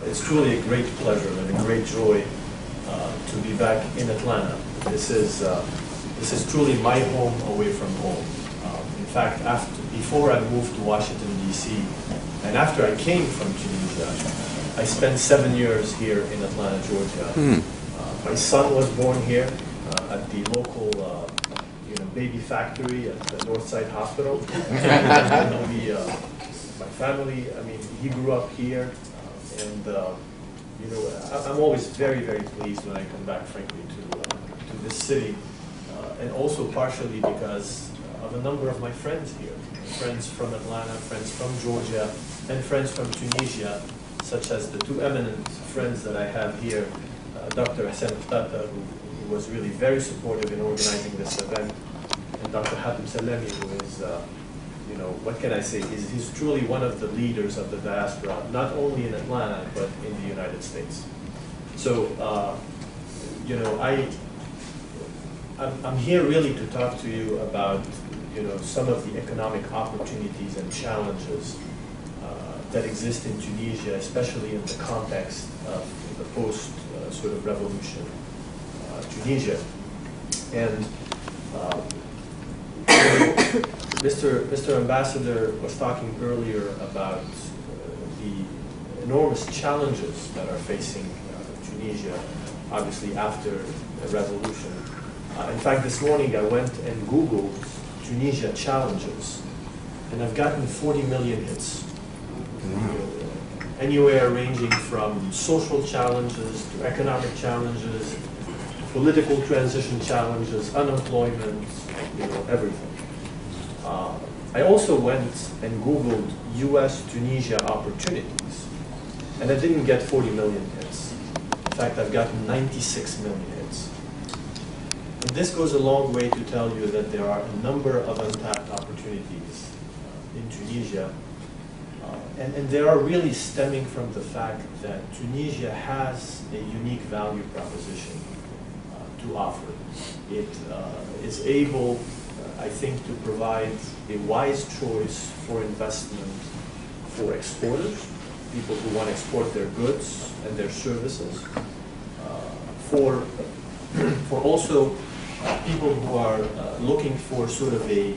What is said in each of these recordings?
It's truly a great pleasure and a great joy to be back in Atlanta. This is truly my home away from home. In fact, before I moved to Washington, D.C., and after I came from Tunisia, I spent 7 years here in Atlanta, Georgia. My son was born here at the local baby factory at the Northside Hospital. My family, I mean, he grew up here, and I'm always very, very pleased when I come back, frankly, to this city, and also partially because of a number of my friends here, friends from Atlanta, friends from Georgia, and friends from Tunisia, such as the two eminent friends that I have here, Dr. Hassan Ftata, who was really very supportive in organizing this event, and Dr. Hatem Salami, who is, what can I say, he's truly one of the leaders of the diaspora, not only in Atlanta, but in the United States. So, I'm here really to talk to you about, some of the economic opportunities and challenges that exist in Tunisia, especially in the context of the post sort of revolution Tunisia. And Mr. Ambassador was talking earlier about the enormous challenges that are facing Tunisia, obviously after the revolution. In fact, this morning I went and Googled Tunisia challenges, and I've gotten 40 million hits. Anywhere ranging from social challenges to economic challenges, political transition challenges, unemployment, everything. I also went and Googled U.S.-Tunisia opportunities, and I didn't get 40 million hits. In fact, I've gotten 96 million hits. And this goes a long way to tell you that there are a number of untapped opportunities in Tunisia, and they are really stemming from the fact that Tunisia has a unique value proposition to offer. It is able, I think, to provide a wise choice for investment for exporters, people who want to export their goods and their services, for also people who are looking for sort of a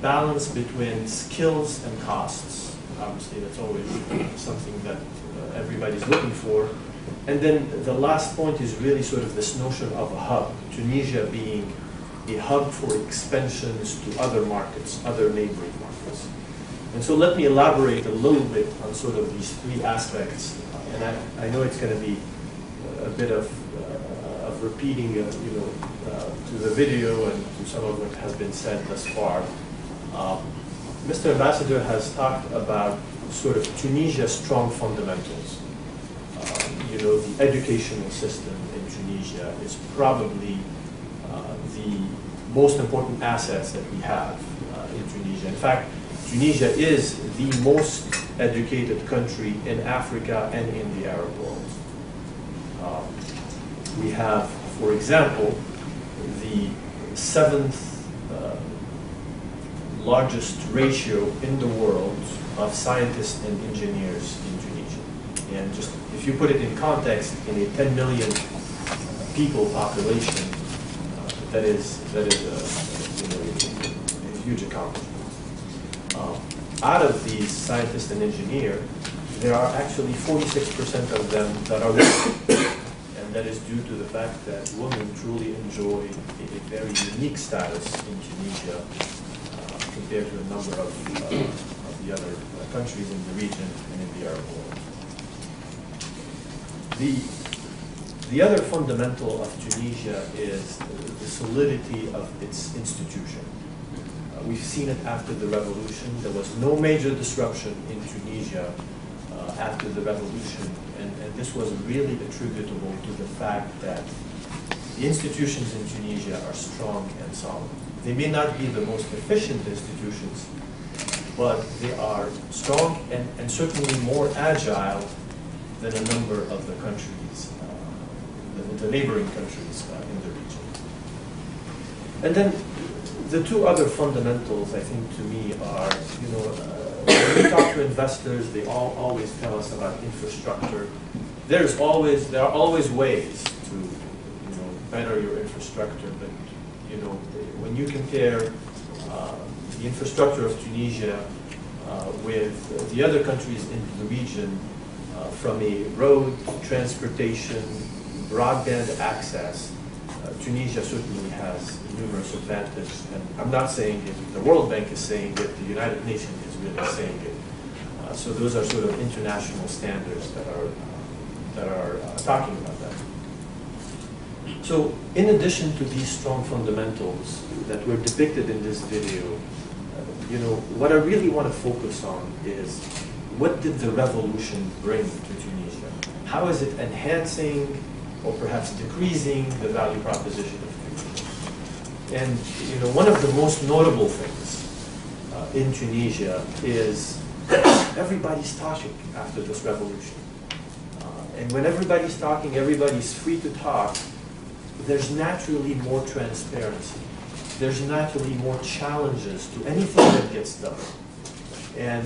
balance between skills and costs. Obviously, that's always something that everybody's looking for. And then the last point is really sort of this notion of a hub, Tunisia being a hub for expansions to other markets, other neighboring markets. And so let me elaborate a little bit on sort of these three aspects. And I know it's going to be a bit of repeating, to the video and to some of what has been said thus far. Mr. Ambassador has talked about sort of Tunisia's strong fundamentals. The educational system in Tunisia is probably the most important assets that we have in Tunisia. In fact, Tunisia is the most educated country in Africa and in the Arab world. We have, for example, the 7th largest ratio in the world of scientists and engineers in Tunisia. And just if you put it in context, in a 10 million people population, that is a huge accomplishment. Out of these scientists and engineers, there are actually 46% of them that are women. And that is due to the fact that women truly enjoy a very unique status in Tunisia compared to a number of the other countries in the region and in the Arab world. The other fundamental of Tunisia is the solidity of its institution. We've seen it after the revolution. There was no major disruption in Tunisia after the revolution, and this was really attributable to the fact that the institutions in Tunisia are strong and solid. They may not be the most efficient institutions, but they are strong and certainly more agile than a number of the countries, the neighboring countries in the region. And then the two other fundamentals, I think, to me are, when we talk to investors, they always tell us about infrastructure. There are always ways to better your infrastructure, but when you compare the infrastructure of Tunisia with the other countries in the region, from a road, transportation, broadband access, Tunisia certainly has numerous advantages. And I'm not saying it, the World Bank is saying it, the United Nations is really saying it. So those are sort of international standards that are talking about that. So in addition to these strong fundamentals that were depicted in this video, what I really want to focus on is what did the revolution bring to Tunisia? How is it enhancing or perhaps decreasing the value proposition of Tunisia? And one of the most notable things in Tunisia is everybody's talking after this revolution. And when everybody's talking, everybody's free to talk, there's naturally more transparency. There's naturally more challenges to anything that gets done. And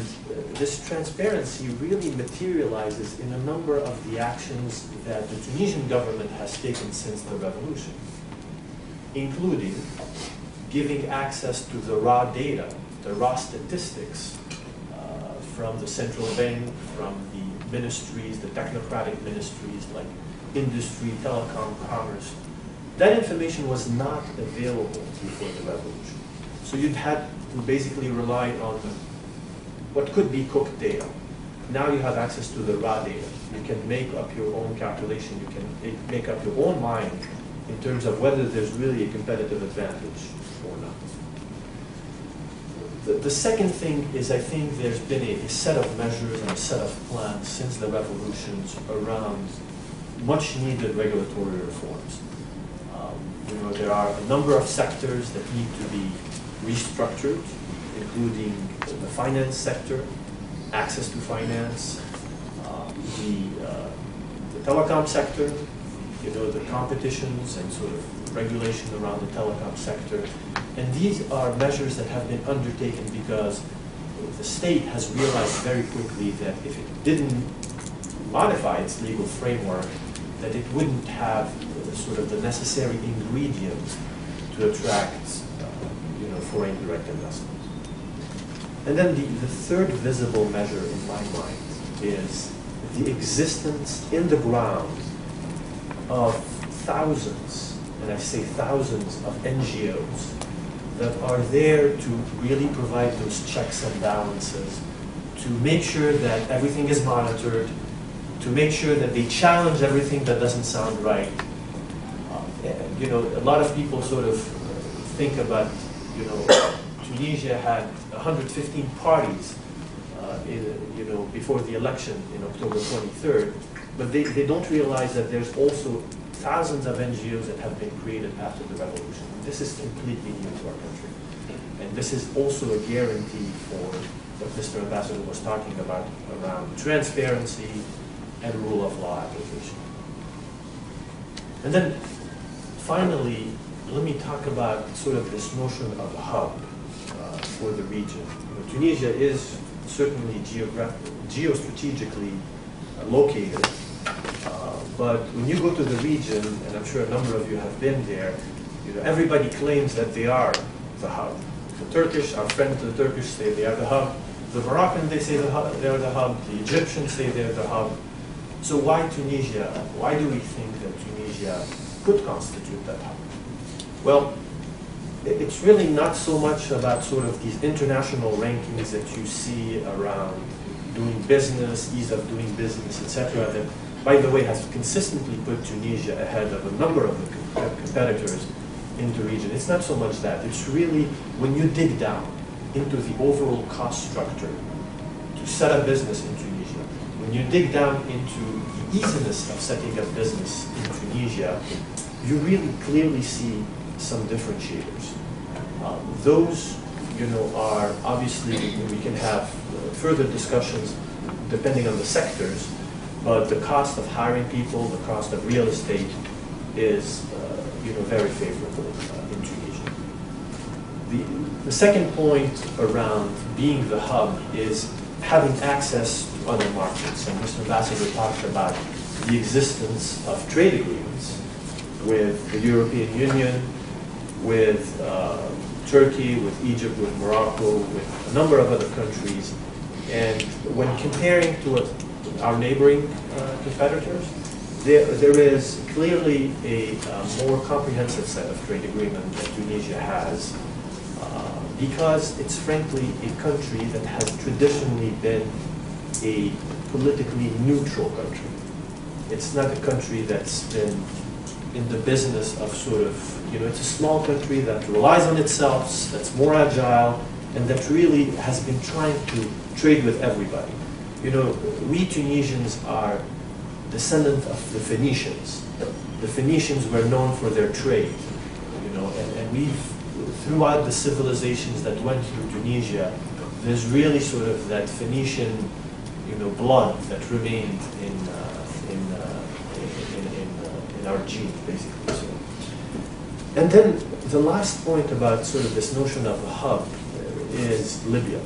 this transparency really materializes in a number of the actions that the Tunisian government has taken since the revolution, including giving access to the raw data, the raw statistics from the central bank, from the ministries, the technocratic ministries like industry, telecom, commerce. That information was not available before the revolution. So you'd had to basically rely on what could be cooked data. Now you have access to the raw data. You can make up your own calculation. You can make up your own mind in terms of whether there's really a competitive advantage or not. The second thing is, I think there's been a set of measures and a set of plans since the revolutions around much needed regulatory reforms. There are a number of sectors that need to be restructured, including the finance sector, access to finance, the telecom sector, the competitions and sort of regulation around the telecom sector. And these are measures that have been undertaken because the state has realized very quickly that if it didn't modify its legal framework, that it wouldn't have sort of the necessary ingredients to attract foreign direct investment. And then the third visible measure in my mind is the existence in the ground of thousands, and I say thousands, of NGOs that are there to really provide those checks and balances, to make sure that everything is monitored, to make sure that they challenge everything that doesn't sound right. A lot of people sort of think about, Tunisia had 115 parties, before the election in October 23rd, but they don't realize that there's also thousands of NGOs that have been created after the revolution. This is completely new to our country. And this is also a guarantee for what Mr. Ambassador was talking about around transparency and rule of law application. And then finally, let me talk about sort of this notion of a hub for the region. Tunisia is certainly geostrategically located, but when you go to the region, and I'm sure a number of you have been there, everybody claims that they are the hub. The Turkish, our friends the Turkish say they are the hub. The Moroccans, they say they are the hub. The Egyptians say they're the hub. So why Tunisia? Why do we think that Tunisia could constitute that hub? Well, it's really not so much about sort of these international rankings that you see around doing business, ease of doing business, etc. That, by the way, has consistently put Tunisia ahead of a number of the competitors in the region. It's not so much that. It's really when you dig down into the overall cost structure to set up business in Tunisia, when you dig down into the easiness of setting up business in Tunisia, you really clearly see some differentiators. Those, are obviously, we can have further discussions depending on the sectors, but the cost of hiring people, the cost of real estate is, very favorable in Tunisia. The second point around being the hub is having access to other markets. And Mr. Ambassador talked about the existence of trade agreements with the European Union, with Turkey, with Egypt, with Morocco, with a number of other countries. And when comparing to our neighboring competitors, there is clearly a more comprehensive set of trade agreements that Tunisia has, because it's frankly a country that has traditionally been a politically neutral country. It's not a country that's been in the business of sort of, it's a small country that relies on itself, that's more agile, and that really has been trying to trade with everybody. We Tunisians are descendants of the Phoenicians. The Phoenicians were known for their trade, and we've, throughout the civilizations that went through Tunisia, there's really sort of that Phoenician, blood that remained in our genes, basically. So. And then the last point about sort of this notion of a hub is Libya.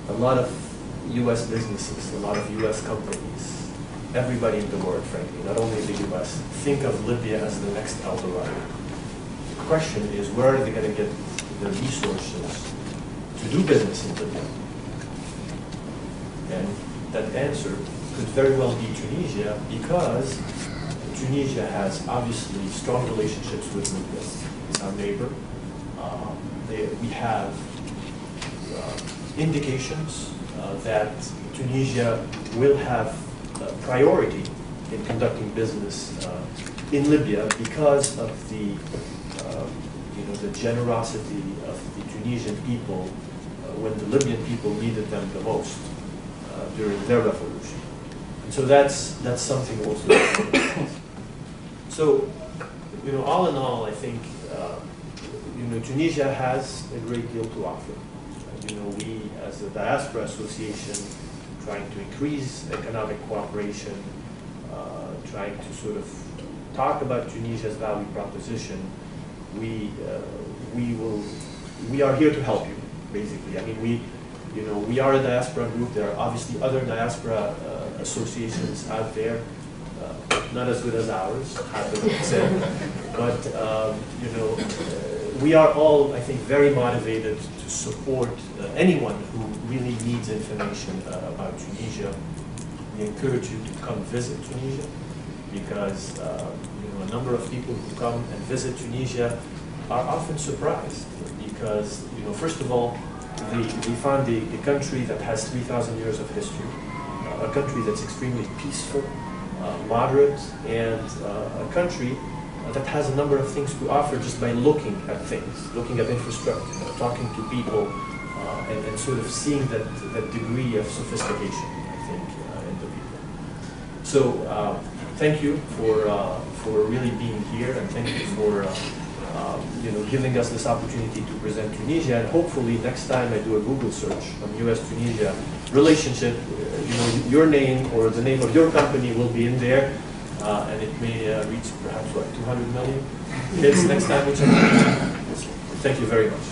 A lot of U.S. businesses, a lot of U.S. companies, everybody in the world, frankly, not only the U.S., think of Libya as the next El Dorado. The question is, where are they going to get the resources to do business in Libya? And that answer could very well be Tunisia, because Tunisia has obviously strong relationships with Libya. It's our neighbor. We have indications that Tunisia will have priority in conducting business in Libya because of the generosity of the Tunisian people when the Libyan people needed them the most during their revolution. And so that's something also. So, all in all, I think Tunisia has a great deal to offer. We, as a diaspora association, trying to increase economic cooperation, trying to sort of talk about Tunisia's value proposition, we are here to help you, basically. I mean, we are a diaspora group. There are obviously other diaspora associations out there, not as good as ours, happily said, but we are all, I think, very motivated to support anyone who really needs information about Tunisia. We encourage you to come visit Tunisia, because a number of people who come and visit Tunisia are often surprised, because first of all, they find a country that has 3,000 years of history, a country that's extremely peaceful, moderate, and a country that has a number of things to offer just by looking at things, looking at infrastructure, talking to people, and sort of seeing that degree of sophistication, I think, in the people. So thank you for really being here, and thank you for giving us this opportunity to present Tunisia. And hopefully next time I do a Google search on U.S.-Tunisia relationship, your name or the name of your company will be in there. And it may reach perhaps, 200 million hits next time we check. Thank you very much.